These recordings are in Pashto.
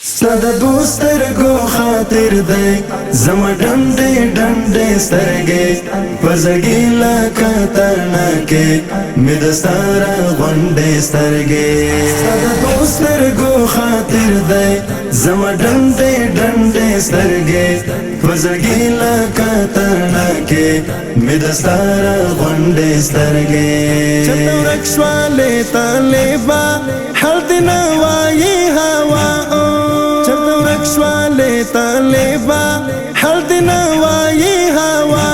ستا دوستر گو خاطر دے زما ڈنڈے ڈنڈے سترگے پزگی لکا ترناکے مدستارا غنڈے سترگے ستا دوستر گو خاطر دے زما ڈنڈے ڈنڈے سترگے پزگی لکا ترناکے مدستارا غنڈے سترگے چتا رکشوالے طالبا حلت نوائی ہوا شوالے طالبا حل دی نوائی ہوا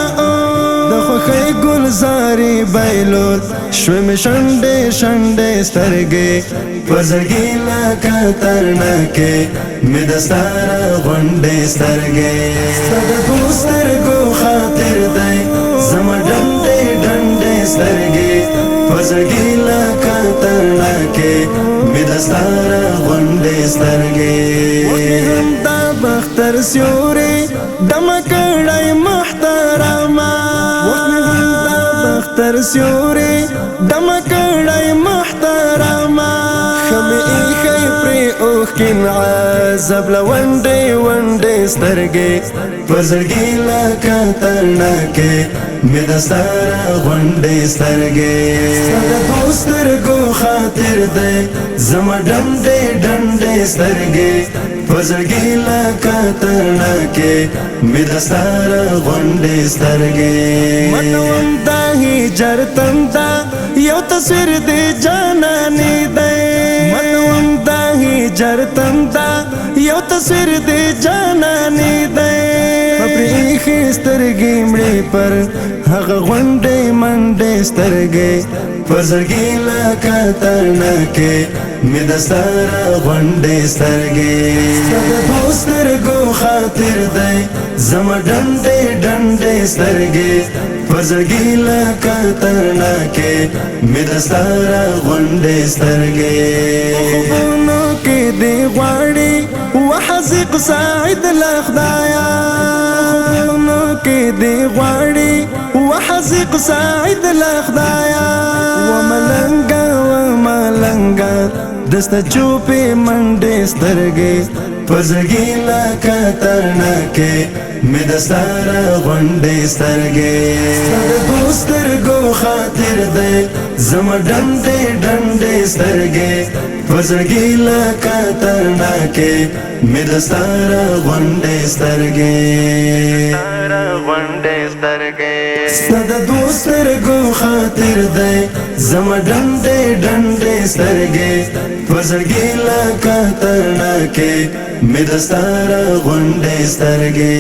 دخوخی گلزاری بیلول شویم شنڈے شنڈے سترگے پزگی لکا ترناکے مدستارا غنڈے سترگے ستا دوستر گو خاطر دے زما ڈنڈے ڈنڈے سترگے پزگی لکا ترناکے مدستارا غنڈے سترگے بختر سیوری دمکڑای محترما بختر سیوری دمکڑای محترما خمی ایخی پری اوخکین عذاب لونڈے ونڈے سترگے پزرگی لکا ترناکے مدستارا غنڈے سترگے ستا دوستر گو خاطر دے زما ڈنڈے ڈنڈے سترگے پزرگی لکا ترناکے مدستارا غنڈے سترگے منوم داہی جرتن دا یو تصویر دے جانانی دے منوم داہی جرتن دا یو تصویر دے جانانی دے پپری خسترگی مڑی پر حق غنڈے منڈے سترگے پزرگی لکا ترناکے مدستارا غنڈے سترگے ستا دوستر گو خاطر دے زما ڈنڈے ڈنڈے سترگے پزرگی لکا ترناکے مدستارا غنڈے سترگے خوبونو کی دی غواڑی وحزق ساعد لخدایا خوبونو کی دی غواڑی وحزق ساعد لخدایا وملنگا وملنگا دستا چوپی منڈے سترگے پزرگی لکا ترناکے مدستارا غنڈے سترگے ستا دوستر گو خاطر دے زما ڈنڈے ڈنڈے سترگے پزرگی لکا ترناکے مدستارا غنڈے سترگے ستا دوستر گو خاطر دے زما ڈنڈے ڈنڈے سترگے پزرگی لکا ترناکے مدستارا غنڈے سترگے